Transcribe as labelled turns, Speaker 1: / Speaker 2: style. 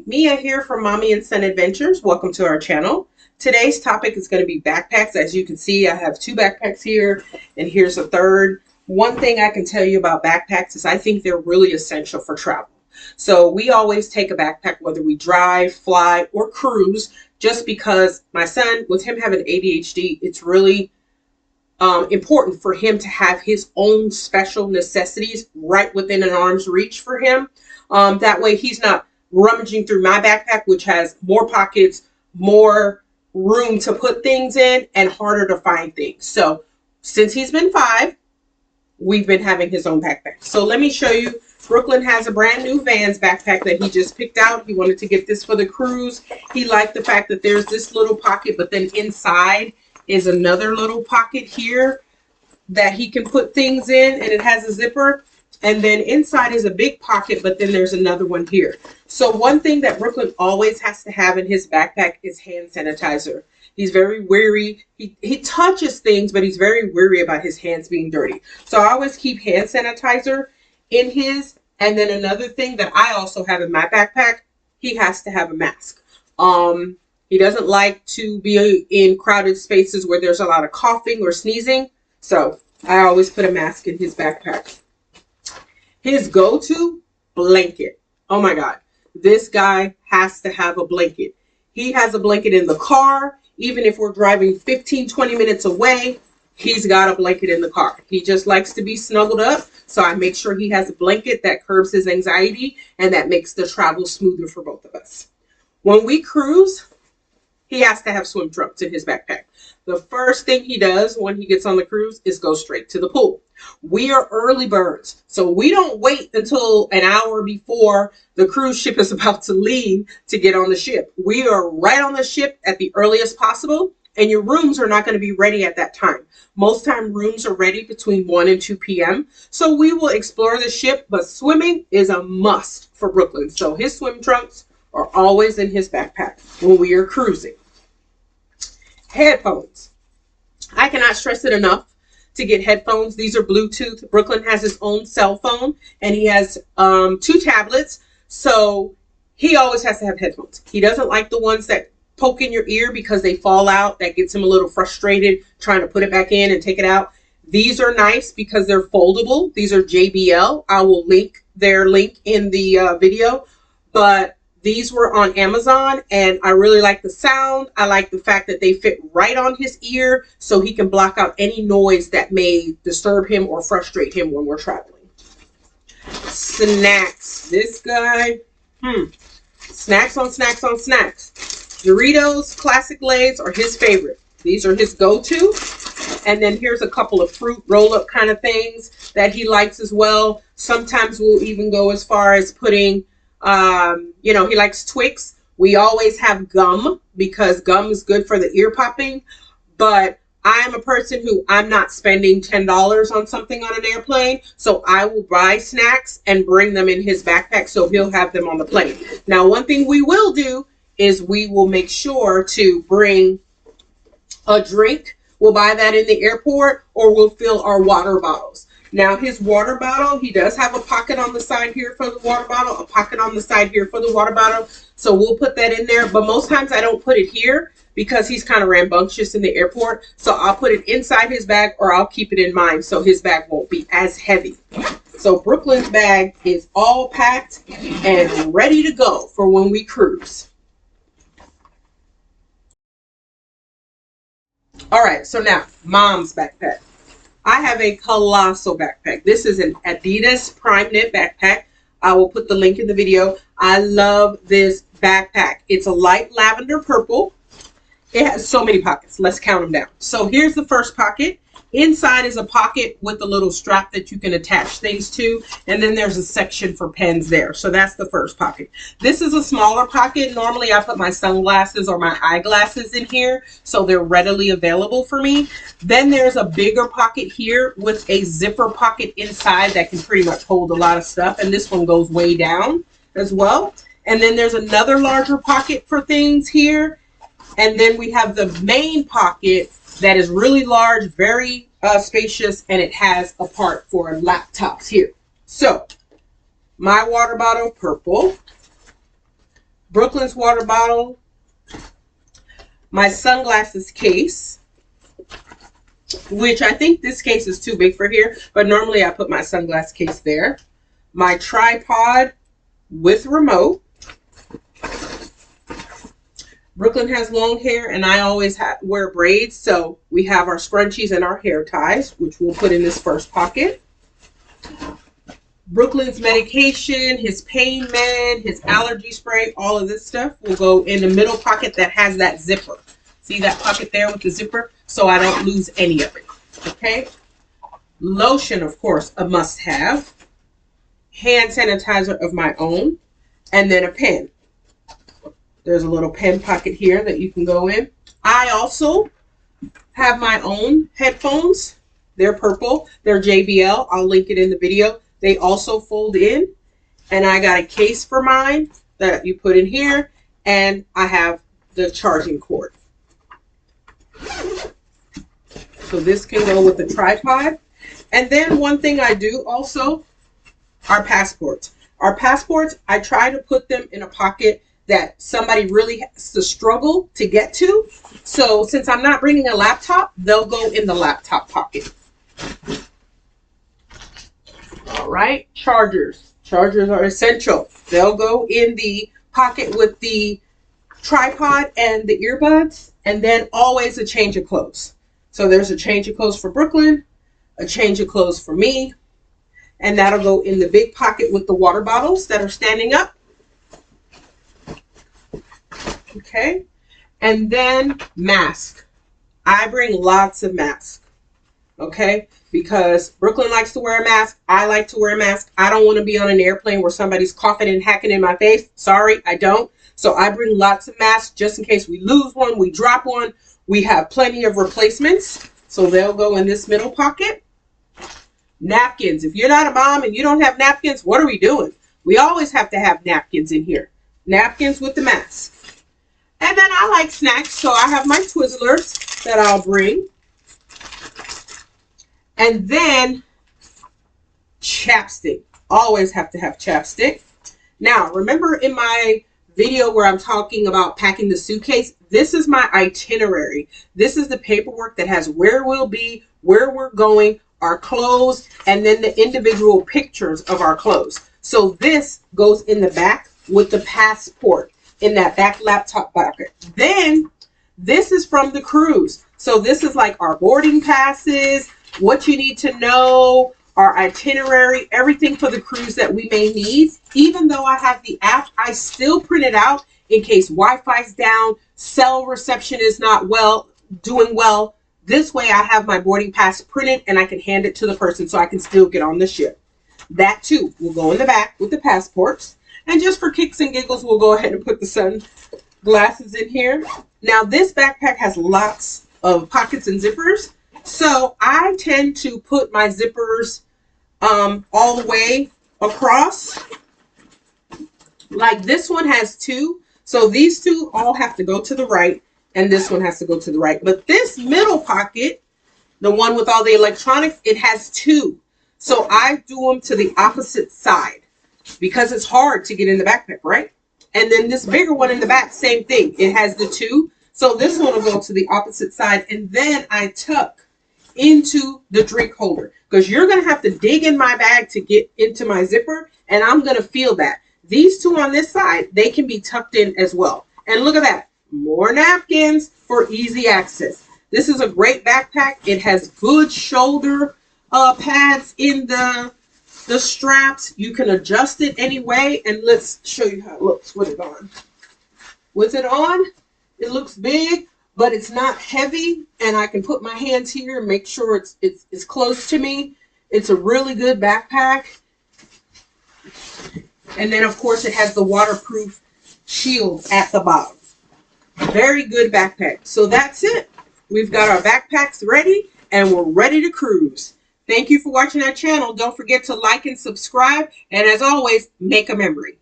Speaker 1: Hi, Mia here from Mommy and Son Adventures. Welcome to our channel. Today's topic is going to be backpacks. As you can see, I have two backpacks here, and here's a third. One thing I can tell you about backpacks is I think they're really essential for travel. So we always take a backpack, whether we drive, fly, or cruise, just because my son, with him having ADHD, it's really important for him to have his own special necessities right within an arm's reach for him. That way he's not rummaging through my backpack, which has more pockets, more room to put things in, and harder to find things. So since he's been 5, we've been having his own backpack. So let me show you. Brooklyn has a brand new Vans backpack that he just picked out. He wanted to get this for the cruise. He liked the fact that there's this little pocket, but then inside is another little pocket here that he can put things in, and it has a zipper. And then inside is a big pocket, but then there's another one here. So one thing that Brooklyn always has to have in his backpack is hand sanitizer. He's very wary. He touches things, but he's very wary about his hands being dirty. So I always keep hand sanitizer in his. And then another thing that I also have in my backpack, he has to have a mask. He doesn't like to be in crowded spaces where there's a lot of coughing or sneezing. So I always put a mask in his backpack. His go-to blanket. Oh my God. This guy has to have a blanket. He has a blanket in the car. Even if we're driving 15, 20 minutes away, he's got a blanket in the car. He just likes to be snuggled up. So I make sure he has a blanket that curbs his anxiety and that makes the travel smoother for both of us. When we cruise, he has to have swim trunks in his backpack. The first thing he does when he gets on the cruise is go straight to the pool. We are early birds, so we don't wait until an hour before the cruise ship is about to leave to get on the ship. We are right on the ship at the earliest possible, and your rooms are not going to be ready at that time. Most time rooms are ready between 1 and 2 p.m. So we will explore the ship, but swimming is a must for Brooklyn. So his swim trunks are always in his backpack when we are cruising. Headphones. I cannot stress it enough to get headphones. These are Bluetooth. Brooklyn has his own cell phone, and he has 2 tablets. So he always has to have headphones. He doesn't like the ones that poke in your ear because they fall out. That gets him a little frustrated trying to put it back in and take it out. These are nice because they're foldable. These are JBL. I will link their link in the video, but these were on Amazon, and I really like the sound. I like the fact that they fit right on his ear so he can block out any noise that may disturb him or frustrate him when we're traveling. Snacks. This guy, snacks on snacks on snacks. Doritos Classic Lays are his favorite. These are his go-to. And then here's a couple of fruit roll-up kind of things that he likes as well. Sometimes we'll even go as far as putting he likes Twix. We always have gum because gum is good for the ear popping. But I'm a person who I'm not spending $10 on something on an airplane. So I will buy snacks and bring them in his backpack so he'll have them on the plane. Now, one thing we will do is we will make sure to bring a drink. We'll buy that in the airport, or we'll fill our water bottles. Now, his water bottle, he does have a pocket on the side here for the water bottle, a pocket on the side here for the water bottle. So we'll put that in there. But most times I don't put it here because he's kind of rambunctious in the airport. So I'll put it inside his bag, or I'll keep it in mine so his bag won't be as heavy. So Brooklyn's bag is all packed and ready to go for when we cruise. All right, so now mom's backpack. I have a colossal backpack. This is an Adidas Prime Knit backpack. I will put the link in the video. I love this backpack. It's a light lavender purple. It has so many pockets. Let's count them down. So here's the first pocket. Inside is a pocket with a little strap that you can attach things to. And then there's a section for pens there. So that's the first pocket. This is a smaller pocket. Normally I put my sunglasses or my eyeglasses in here, so they're readily available for me. Then there's a bigger pocket here with a zipper pocket inside that can pretty much hold a lot of stuff. And this one goes way down as well. And then there's another larger pocket for things here. And then we have the main pocket that is really large, very spacious, and it has a part for laptops here. So my water bottle, purple. Brooklyn's water bottle, my sunglasses case, which I think this case is too big for here, but normally I put my sunglass case there. My tripod with remote. Brooklyn has long hair and I always wear braids, so we have our scrunchies and our hair ties, which we'll put in this first pocket. Brooklyn's medication, his pain med, his allergy spray, all of this stuff will go in the middle pocket that has that zipper. See that pocket there with the zipper? So I don't lose any of it. Okay? Lotion, of course, a must-have. Hand sanitizer of my own. And then a pen. There's a little pen pocket here that you can go in. I also have my own headphones. They're purple. They're JBL. I'll link it in the video. They also fold in. And I got a case for mine that you put in here. And I have the charging cord. So this can go with the tripod. And then one thing I do also, our passports. Our passports, I try to put them in a pocket that somebody really has to struggle to get to. So since I'm not bringing a laptop, they'll go in the laptop pocket. All right, chargers. Chargers are essential. They'll go in the pocket with the tripod and the earbuds, and then always a change of clothes. So there's a change of clothes for Brooklyn, a change of clothes for me, and that'll go in the big pocket with the water bottles that are standing up. Okay, and then mask. I bring lots of masks. Okay, because Brooklyn likes to wear a mask. I like to wear a mask. I don't want to be on an airplane where somebody's coughing and hacking in my face. Sorry, I don't. So I bring lots of masks just in case we lose one, we drop one. We have plenty of replacements. So they'll go in this middle pocket. Napkins. If you're not a mom and you don't have napkins, what are we doing? We always have to have napkins in here. Napkins with the mask. And then I like snacks, so I have my Twizzlers that I'll bring. And then chapstick. Always have to have chapstick. Now, remember in my video where I'm talking about packing the suitcase, this is my itinerary. This is the paperwork that has where we'll be, where we're going, our clothes, and then the individual pictures of our clothes. So this goes in the back with the passport in that back laptop pocket. Then this is from the cruise. So this is like our boarding passes, what you need to know, our itinerary, everything for the cruise that we may need. Even though I have the app, I still print it out in case Wi-Fi's down, cell reception is not doing well. This way I have my boarding pass printed and I can hand it to the person so I can still get on the ship. That too will go in the back with the passports. And just for kicks and giggles, we'll go ahead and put the sunglasses in here. Now this backpack has lots of pockets and zippers. So I tend to put my zippers all the way across. Like this one has two. So these two all have to go to the right. And this one has to go to the right. But this middle pocket, the one with all the electronics, it has two. So I do them to the opposite side because it's hard to get in the backpack, right? And then this bigger one in the back, same thing. It has the two. So this one will go to the opposite side. And then I tuck into the drink holder because you're going to have to dig in my bag to get into my zipper. And I'm going to feel that. These two on this side, they can be tucked in as well. And look at that. More napkins for easy access. This is a great backpack. It has good shoulder pads in the straps. You can adjust it anyway. And let's show you how it looks with it on. With it on, it looks big, but it's not heavy. And I can put my hands here and make sure it's close to me. It's a really good backpack. And then, of course, it has the waterproof shield at the bottom. Very good backpack. So that's it. We've got our backpacks ready and we're ready to cruise. Thank you for watching our channel. Don't forget to like and subscribe. And as always, make a memory.